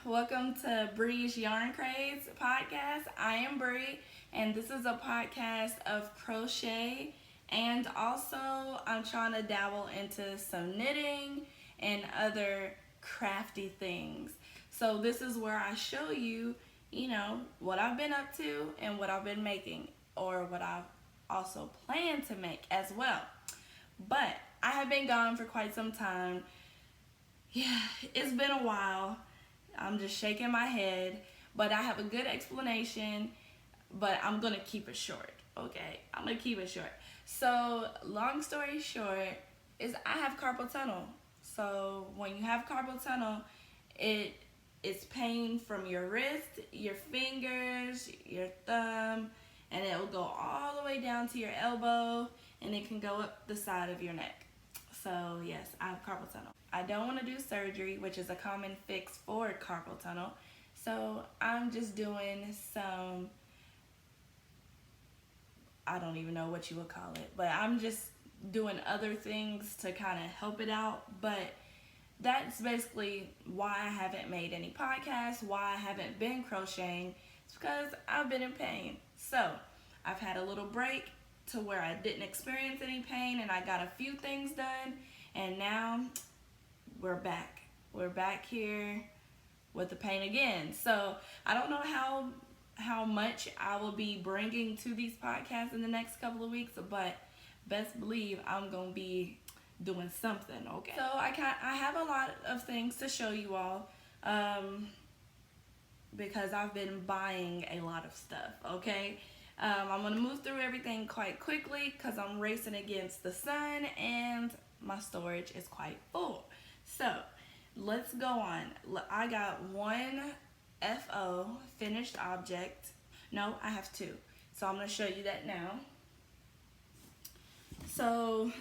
Welcome to Bree's Yarn Craze podcast. I am Bree, and this is a podcast of crochet, and also I'm trying to dabble into some knitting and other crafty things. So this is where I show you, what I've been up to and what I've been making, or what I've also plan to make as well. But I have been gone for quite some time. Yeah, it's been a while. I'm just shaking my head, but I have a good explanation, but I'm going to keep it short, okay? I'm going to keep it short. So, long story short, is I have carpal tunnel. So, when you have carpal tunnel, it's pain from your wrist, your fingers, your thumb, and it will go all the way down to your elbow, and it can go up the side of your neck. So yes, I have carpal tunnel. I don't want to do surgery, which is a common fix for carpal tunnel. So I'm just doing some, I don't even know what you would call it, but I'm just doing other things to kind of help it out. But that's basically why I haven't made any podcasts, why I haven't been crocheting. It's because I've been in pain. So I've had a little break to where I didn't experience any pain, and I got a few things done, and now we're back. We're back here with the pain again. So I don't know how much I will be bringing to these podcasts in the next couple of weeks, but best believe I'm gonna be doing something. Okay. So I have a lot of things to show you all, because I've been buying a lot of stuff. Okay. I'm going to move through everything quite quickly because I'm racing against the sun and my storage is quite full. So let's go on. I got one FO, finished object. No, I have two. So I'm going to show you that now. So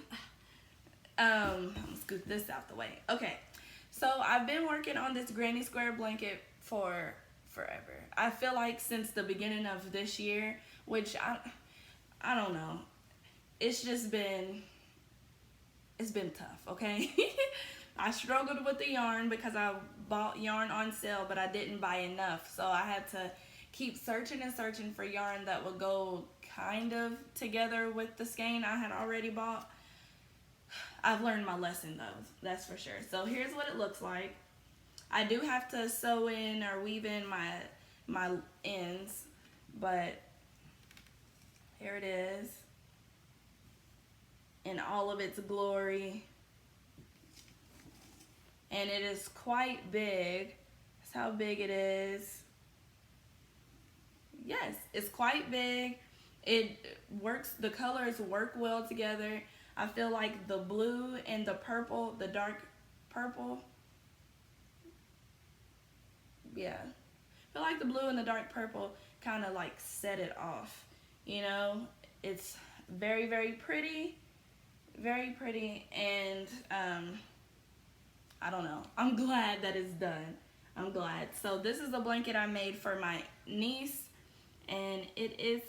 let's scoot this out the way. Okay, so I've been working on this granny square blanket for forever. I feel like since the beginning of this year, which I don't know. It's been tough, okay? I struggled with the yarn because I bought yarn on sale, but I didn't buy enough. So I had to keep searching and searching for yarn that would go kind of together with the skein I had already bought. I've learned my lesson though, that's for sure. So here's what it looks like. I do have to sew in or weave in my ends, but here it is in all of its glory. And it is quite big. That's how big it is. Yes, it's quite big. It works, the colors work well together. I feel like the blue and the purple, the dark purple. Yeah. I feel like the blue and the dark purple kind of like set it off. It's very, very pretty, and I don't know. I'm glad that it's done. I'm glad. So this is a blanket I made for my niece, and it is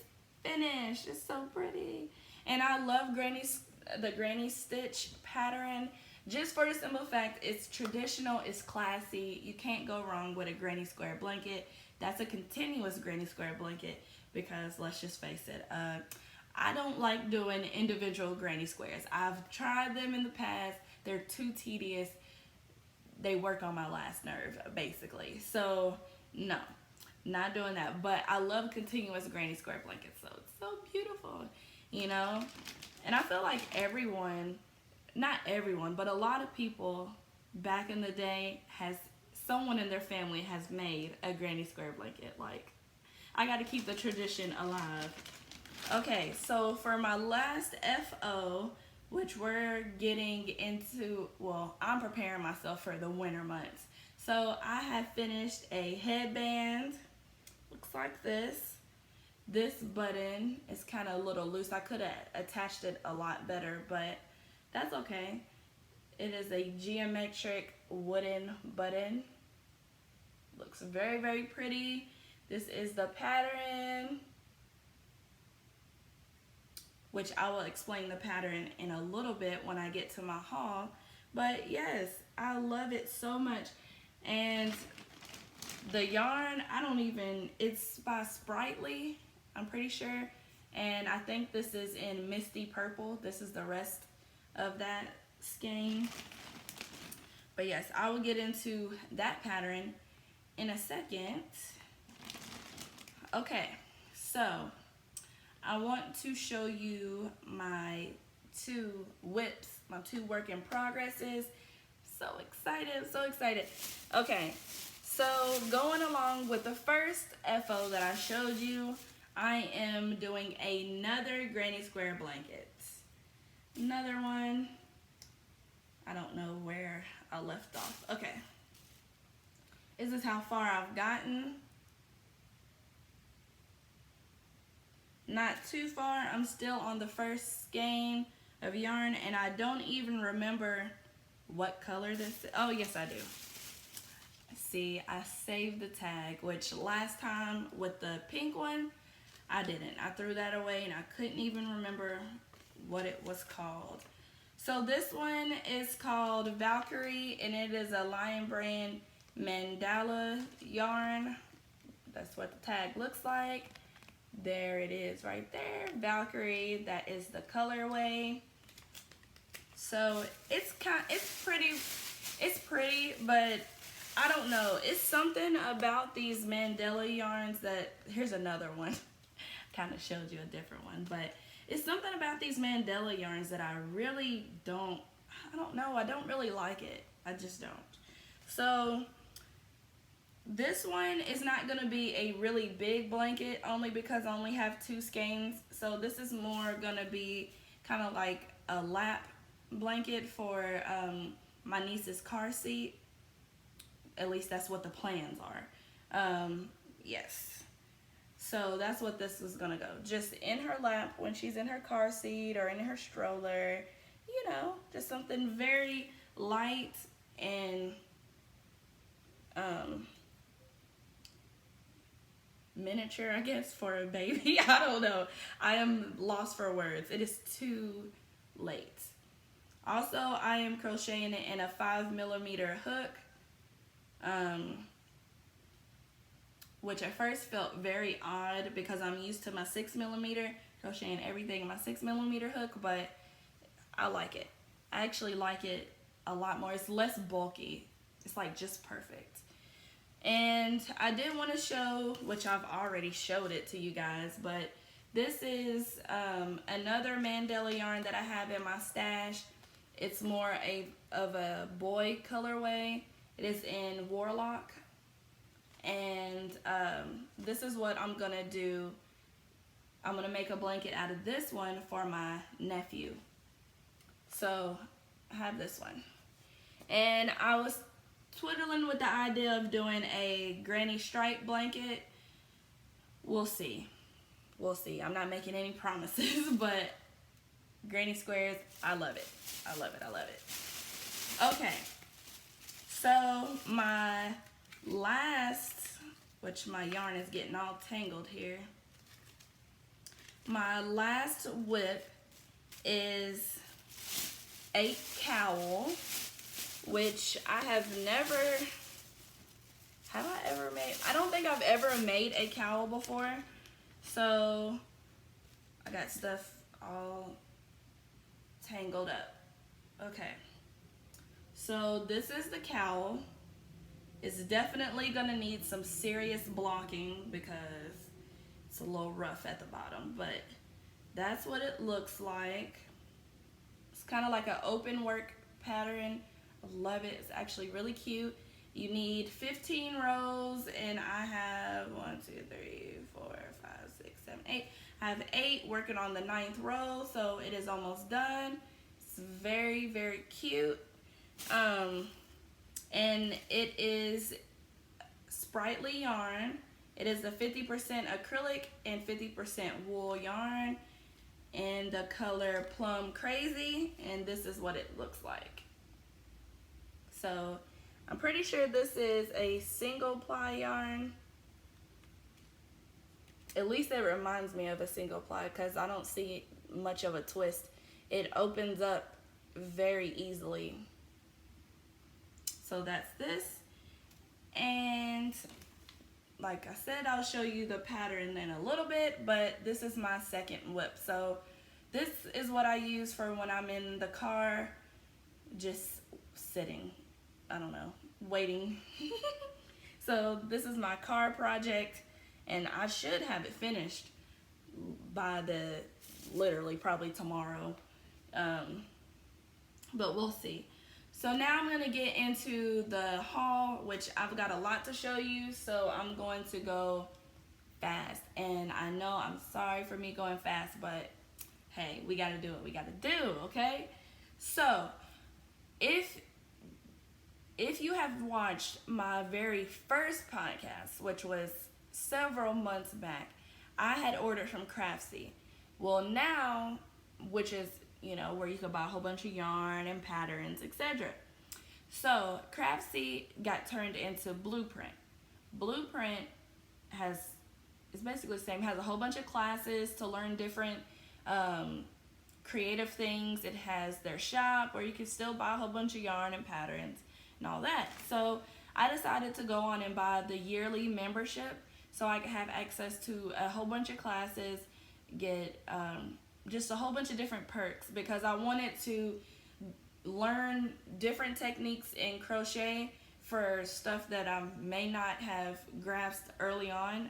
finished. It's so pretty, and I love the granny stitch pattern. Just for the simple fact, it's traditional, it's classy. You can't go wrong with a granny square blanket. That's a continuous granny square blanket because let's just face it, I don't like doing individual granny squares. I've tried them in the past. They're too tedious. They work on my last nerve, basically. So, no, not doing that. But I love continuous granny square blankets. So, it's so beautiful, And I feel like not everyone, but a lot of people back in the day someone in their family has made a granny square blanket. Like, I got to keep the tradition alive. Okay, so for my last FO, which we're getting into, well, I'm preparing myself for the winter months. So I have finished a headband. Looks like this. This button is kind of a little loose. I could have attached it a lot better, but that's okay. It is a geometric wooden button. Looks very, very pretty. This is the pattern, which I will explain the pattern in a little bit when I get to my haul. But yes, I love it so much. And The yarn, it's by Sprightly, I'm pretty sure. And I think this is in Misty Purple. This is the rest of that skein. But yes, I will get into that pattern in a second. Okay, so I want to show you my two whips, my two work in progresses. So excited, so excited. Okay, so going along with the first FO that I showed you, I am doing another granny square blanket. Another one. I don't know where I left off. Okay. This is how far I've gotten. Not too far. I'm still on the first skein of yarn, and I don't even remember what color this is. Oh, yes, I do. See, I saved the tag, which last time with the pink one, I didn't. I threw that away, and I couldn't even remember what it was called. So this one is called Valkyrie, and it is a Lion Brand mandala yarn. That's what the tag looks like. There it is right there, Valkyrie. That is the colorway. So it's pretty, but I don't know. It's something about these mandala yarns that, here's another one. Kind of showed you a different one, but it's something about these mandala yarns that I really don't, I don't know, I don't really like it. I just don't. So this one is not going to be a really big blanket, only because I only have two skeins. So this is more going to be kind of like a lap blanket for my niece's car seat. At least that's what the plans are. Yes. So that's what this is going to go. Just in her lap when she's in her car seat or in her stroller. You know, just something very light and miniature, I guess, for a baby. I don't know. I am lost for words. It is too late. Also, I am crocheting it in a 5mm hook, which at first felt very odd because I'm used to my 6mm, crocheting everything in my 6mm hook, but I like it. I actually like it a lot more. It's less bulky. It's like just perfect. And I did want to show, which I've already showed it to you guys, but this is another mandala yarn that I have in my stash. It's more of a boy colorway. It is in Warlock. And this is what I'm going to do. I'm going to make a blanket out of this one for my nephew. So I have this one. And I was twiddling with the idea of doing a granny stripe blanket. We'll see. We'll see. I'm not making any promises, but granny squares, I love it. I love it. I love it. Okay. So my last, which my yarn is getting all tangled here. My last whip is a cowl, which I have never, have I ever made? I don't think I've ever made a cowl before. So I got stuff all tangled up. Okay. So this is the cowl. It's definitely gonna need some serious blocking because it's a little rough at the bottom, but that's what it looks like. It's kind of like an open work pattern. I love it. It's actually really cute. You need 15 rows, and I have 1, 2, 3, 4, 5, 6, 7, 8. I have 8 working on the 9th row, so it is almost done. It's very, very cute. And it is Sprightly yarn. It is a 50% acrylic and 50% wool yarn in the color Plum Crazy, and this is what it looks like. So I'm pretty sure this is a single ply yarn. At least it reminds me of a single ply because I don't see much of a twist. It opens up very easily. So that's this. And like I said, I'll show you the pattern in a little bit, but this is my second whip. So this is what I use for when I'm in the car, just sitting, I don't know, waiting. So this is my car project, and I should have it finished by literally probably tomorrow, but we'll see. So now I'm gonna get into the haul, which I've got a lot to show you, so I'm going to go fast. And I know, I'm sorry for me going fast, but hey, we gotta do what we gotta do, okay? So if you have watched my very first podcast, which was several months back, I had ordered from Craftsy. Well, now, which is, you know, where you can buy a whole bunch of yarn and patterns, etc. So Craftsy got turned into Blueprint. Blueprint is basically the same, has a whole bunch of classes to learn different creative things. It has their shop where you can still buy a whole bunch of yarn and patterns and all that. So I decided to go on and buy the yearly membership so I could have access to a whole bunch of classes, get just a whole bunch of different perks, because I wanted to learn different techniques in crochet for stuff that I may not have grasped early on.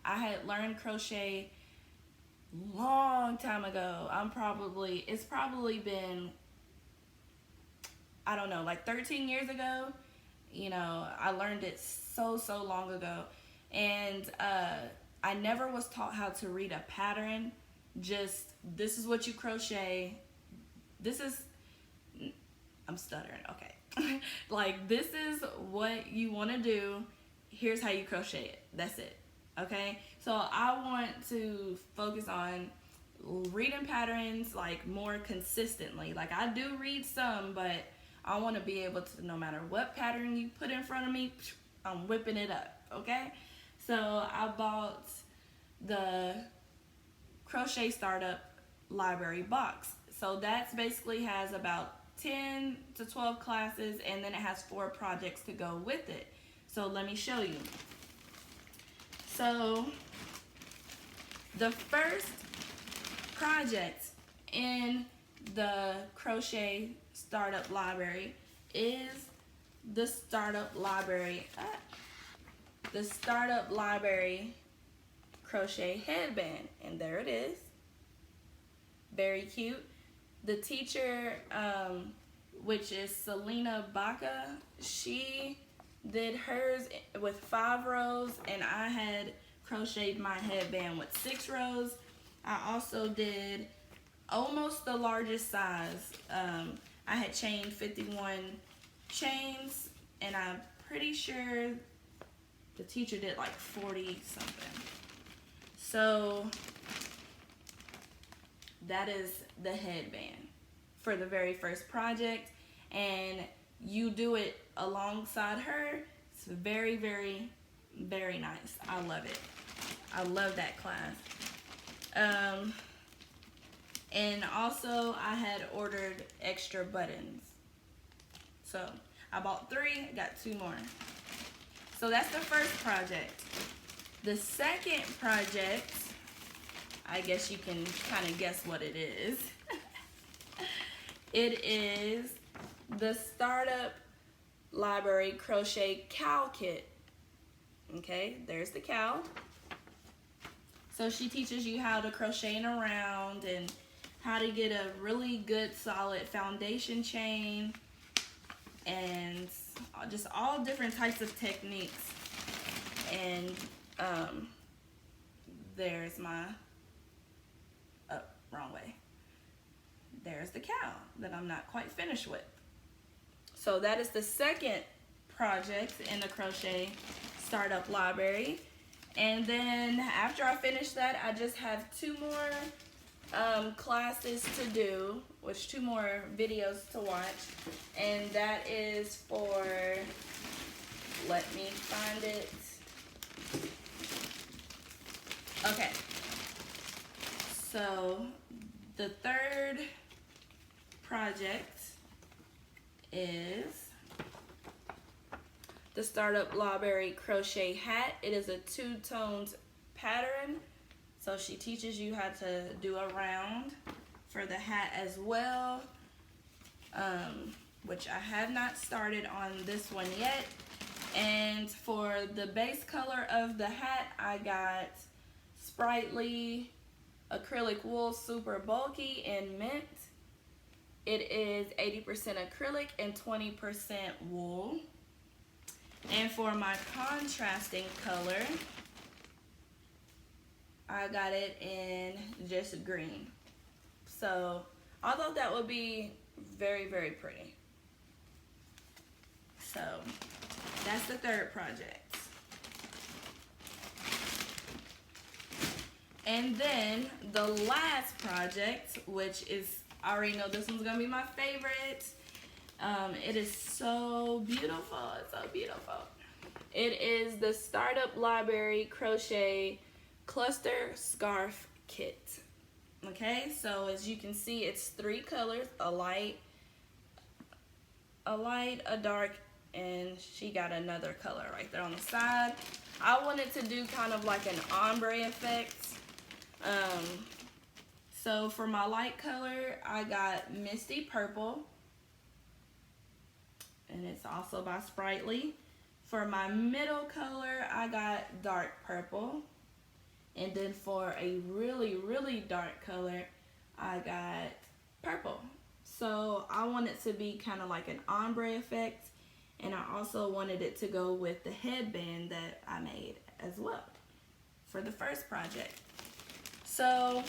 I had learned crochet long time ago. It's probably been, I don't know, like 13 years ago. You know, I learned it so long ago, and I never was taught how to read a pattern. Just, this is what you crochet. I'm stuttering, okay. Like, this is what you want to do. Here's how you crochet it. That's it, okay? So I want to focus on reading patterns, like, more consistently. Like, I do read some, but I want to be able to, no matter what pattern you put in front of me, I'm whipping it up, okay? So I bought the Crochet Startup Library box. So that basically has about 10 to 12 classes, and then it has 4 projects to go with it. So let me show you. So the first project in the Crochet Startup Library is the Startup Library crochet headband, and there it is. Very cute. The teacher, which is Selena Baca, she did hers with 5 rows, and I had crocheted my headband with 6 rows. I also did almost the largest size. I had chained 51 chains, and I'm pretty sure the teacher did like 40 something. So that is the headband for the very first project, and you do it alongside her. It's very nice. I love it. I love that class. And also I had ordered extra buttons, so I bought 3, got 2 more. So that's the first project. The second project, I guess you can kind of guess what it is. It is the Startup Library Crochet Cowl Kit. Okay, there's the cowl. So she teaches you how to crochet in a round and how to get a really good solid foundation chain, and just all different types of techniques. And there's my, wrong way. There's the cowl that I'm not quite finished with. So that is the second project in the Crochet Startup Library. And then after I finish that, I just have 2 more classes to do, which 2 more videos to watch. And that is for, let me find it. Okay. So the third project is the Startup Lawberry Crochet Hat. It is a two-toned pattern. So she teaches you how to do a round for the hat as well, which I have not started on this one yet. And for the base color of the hat, I got Sprightly Acrylic Wool Super Bulky in Mint. It is 80% acrylic and 20% wool. And for my contrasting color, I got it in just green. So I thought that would be very, very pretty. So that's the third project. And then the last project, which is, I already know this one's gonna be my favorite. It is so beautiful, it's so beautiful. It is the Startup Lawberry Crochet Cluster Scarf Kit. Okay, so as you can see, it's 3 colors, a light, a dark, and she got another color right there on the side. I wanted to do kind of like an ombre effect. So for my light color, I got Misty Purple, and it's also by Sprightly. For my middle color, I got Dark Purple. And then for a really, really dark color, I got purple. So I want it to be kind of like an ombre effect. And I also wanted it to go with the headband that I made as well for the first project. So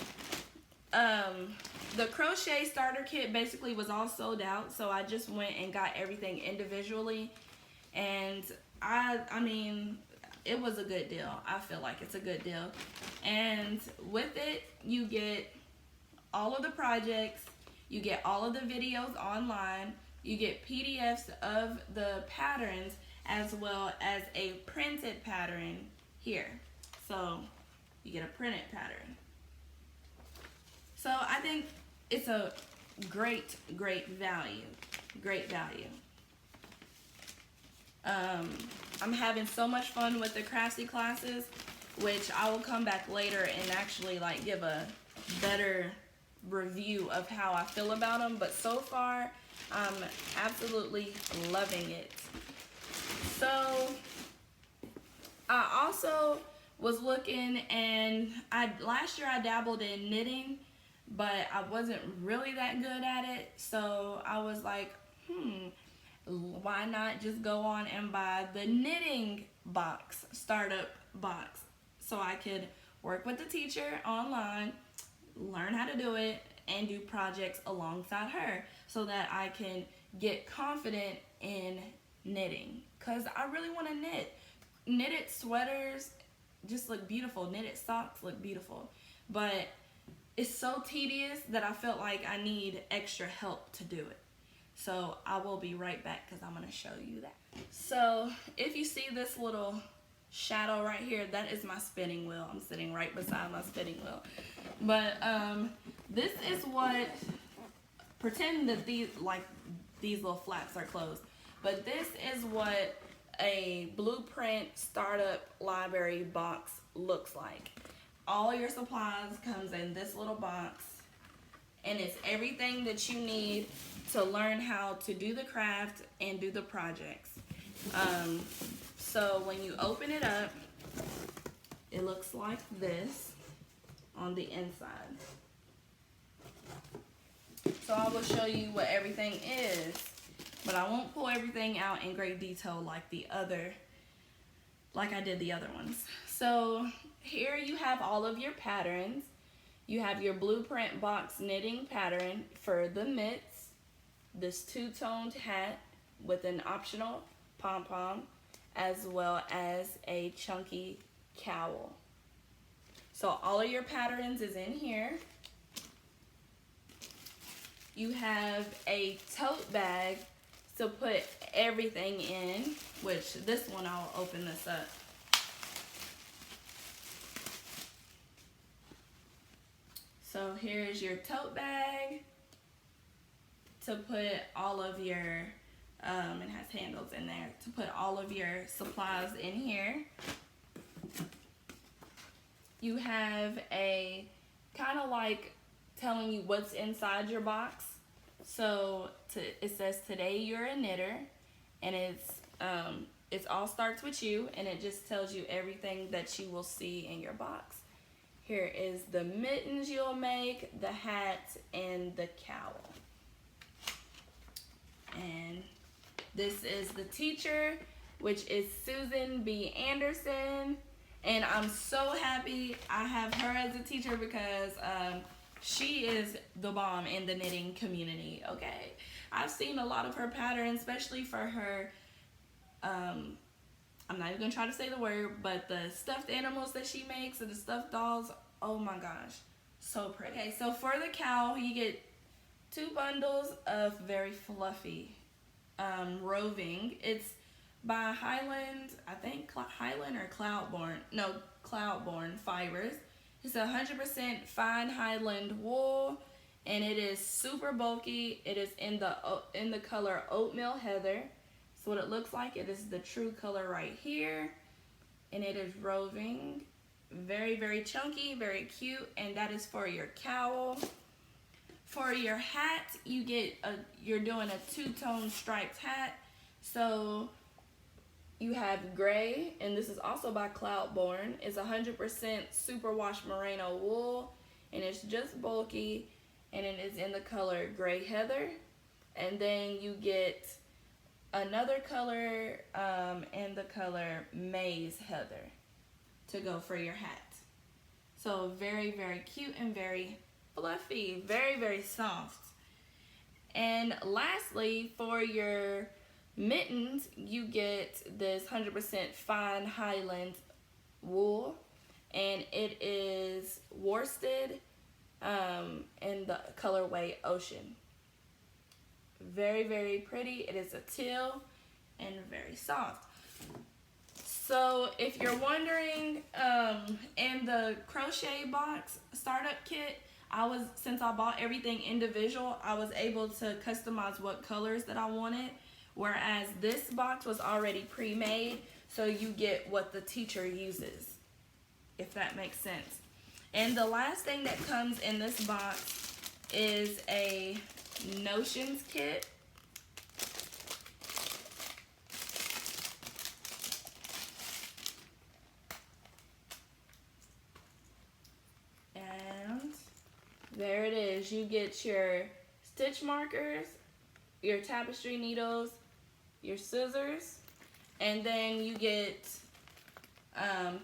the crochet starter kit basically was all sold out. So I just went and got everything individually. And I mean, it was a good deal. I feel like it's a good deal. And with it, you get all of the projects, you get all of the videos online, you get PDFs of the patterns, as well as a printed pattern here. So you get a printed pattern. So I think it's a great, great value. Great value. I'm having so much fun with the crafty classes, which I will come back later and actually like give a better review of how I feel about them. But so far, I'm absolutely loving it. So I also was looking, and last year I dabbled in knitting, but I wasn't really that good at it. So I was like, why not just go on and buy the knitting box, startup box, so I could work with the teacher online, learn how to do it, and do projects alongside her so that I can get confident in knitting. Because I really want to knit. Knitted sweaters just look beautiful. Knitted socks look beautiful. But it's so tedious that I felt like I need extra help to do it. So I will be right back because I'm going to show you that. So if you see this little shadow right here, that is my spinning wheel. I'm sitting right beside my spinning wheel. But this is what, pretend that these little flaps are closed. But this is what a blueprint startup library box looks like. All your supplies comes in this little box, and it's everything that you need to learn how to do the craft and do the projects. So when you open it up, it looks like this on the inside. So I will show you what everything is, but I won't pull everything out in great detail like I did the other ones. So here you have all of your patterns. You have your blueprint box knitting pattern for the mitts, this two-toned hat with an optional pom-pom, as well as a chunky cowl. So all of your patterns is in here. You have a tote bag to put everything in, which this one I'll open this up. So here's your tote bag to put all of your It has handles in there to put all of your supplies in here. You have a kind of like telling you what's inside your box. So it says today you're a knitter, and it all starts with you, and it just tells you everything that you will see in your box. Here is the mittens you'll make, the hat, and the cowl. And this is the teacher, which is Susan B. Anderson. And I'm so happy I have her as a teacher because she is the bomb in the knitting community, okay? I've seen a lot of her patterns, especially for her, I'm not even gonna try to say the word, but the stuffed animals that she makes and the stuffed dolls, oh my gosh, so pretty. Okay, so for the cowl, you get 2 bundles of very fluffy roving. It's by Highland, I think Highland or Cloudborn, no, Cloudborn Fibers. It's 100% fine Highland wool, and it is super bulky. It is in the color Oatmeal Heather. So what it looks like, it is the true color right here, and it is roving. Very, very chunky, very cute, and that is for your cowl. For your hat, you're doing a 2-tone striped hat. So you have gray, and this is also by Cloudborn. It's 100% superwash merino wool, and it's just bulky, and it is in the color Gray Heather. And then you get another color in the color Maize Heather to go for your hat. So very, very cute and very fluffy, very, very soft. And lastly, for your mittens, you get this 100% fine Highland wool, and it is worsted in the colorway Ocean. Very, very pretty. It is a teal and very soft. So if you're wondering, in the crochet box startup kit, since I bought everything individual, I was able to customize what colors that I wanted. Whereas this box was already pre-made, so you get what the teacher uses, if that makes sense. And the last thing that comes in this box is a notions kit. And there it is. You get your stitch markers, your tapestry needles, your scissors, and then you get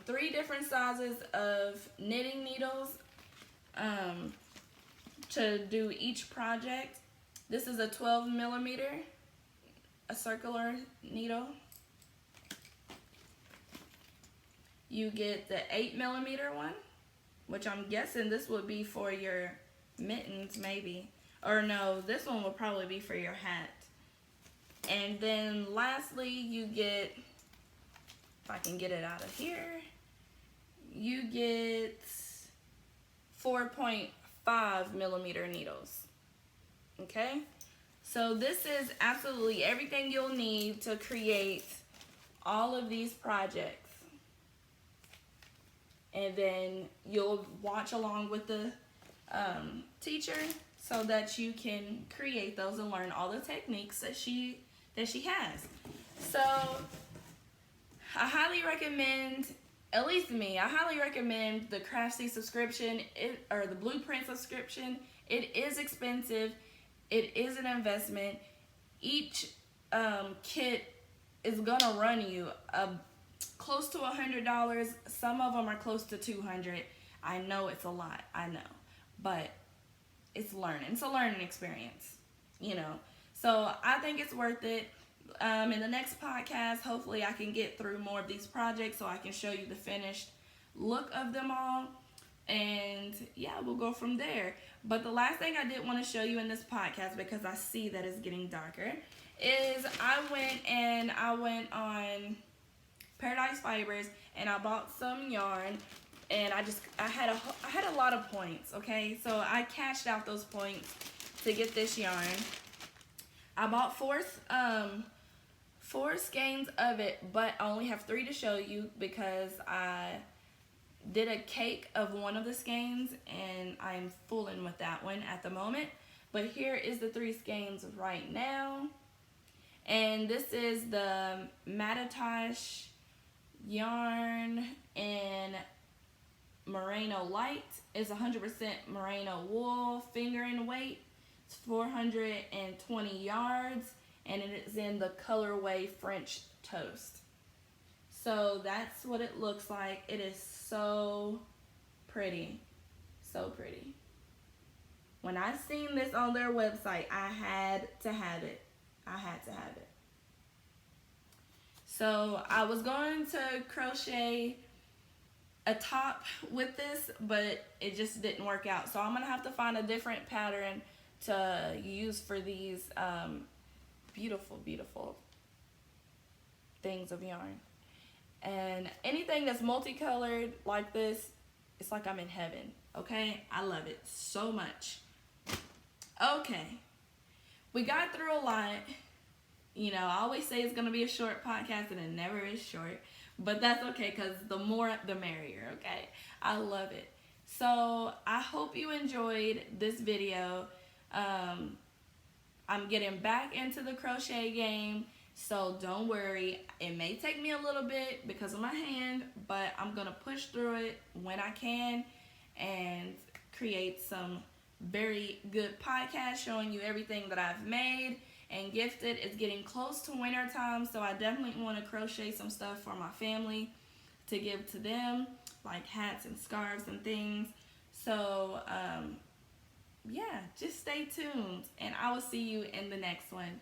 3 different sizes of knitting needles to do each project. This is a 12 millimeter, a circular needle. You get the 8 millimeter one, which I'm guessing this would be for your mittens maybe. Or no, this one will probably be for your hat. And then lastly, you get, if I can get it out of here, you get 4.5 millimeter needles. Okay? So this is absolutely everything you'll need to create all of these projects. And then you'll watch along with the teacher so that you can create those and learn all the techniques that she has. So I highly recommend, at least me, I highly recommend the Craftsy subscription or the Blueprint subscription. It is expensive. It is an investment. Each kit is gonna run you close to $100. Some of them are close to $200. I know it's a lot, I know, but it's learning. It's a learning experience, you know. So I think it's worth it. In the next podcast, hopefully I can get through more of these projects so I can show you the finished look of them all. And yeah, we'll go from there. But the last thing I did want to show you in this podcast, because I see that it's getting darker, is I went on Paradise Fibers and I bought some yarn, and I had a lot of points, okay? So I cashed out those points to get this yarn. I bought four skeins of it, but I only have 3 to show you because I did a cake of one of the skeins and I'm fooling with that one at the moment. But here is the 3 skeins right now. And this is the Matatosh yarn in Merino Light. It's 100% merino wool, fingering weight. It's 420 yards, and it is in the colorway French Toast. So that's what it looks like. It is so pretty. So pretty. When I seen this on their website, I had to have it. I had to have it. So I was going to crochet a top with this, but it just didn't work out. So I'm going to have to find a different pattern to use for these beautiful, beautiful things of yarn. And anything that's multicolored like this, it's like I'm in heaven, okay? I love it so much. Okay, we got through a lot. You know, I always say it's going to be a short podcast, and it never is short. But that's okay, because the more, the merrier, okay? I love it. So, I hope you enjoyed this video. I'm getting back into the crochet game, so don't worry. It may take me a little bit because of my hand, but I'm going to push through it when I can and create some very good podcasts showing you everything that I've made and gifted. It's getting close to winter time, so I definitely want to crochet some stuff for my family to give to them, like hats and scarves and things. So yeah, just stay tuned, and I will see you in the next one.